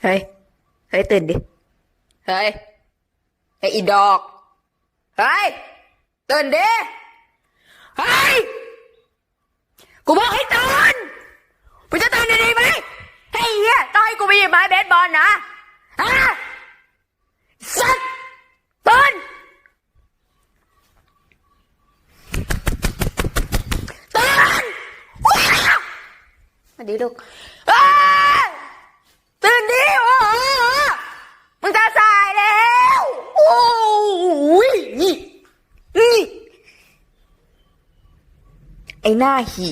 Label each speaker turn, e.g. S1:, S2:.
S1: เฮ้ย เฮ้ยตื่นดิ เฮ้ยไอ้อีดอก เฮ้ยตื่นดิ เฮ้ย กูบอกให้ตื่นมึงจะตื่นดีๆไหมไอ้เหี้ยต้องให้กูไปหยิบไม้เบสบอลนะฮะสัตว์ตื่นตื่นว้าวมาดิลูกตื่นดิโอ้โหมึงจะสายแล้วโอ้ยนี่ไอ้หน้าหี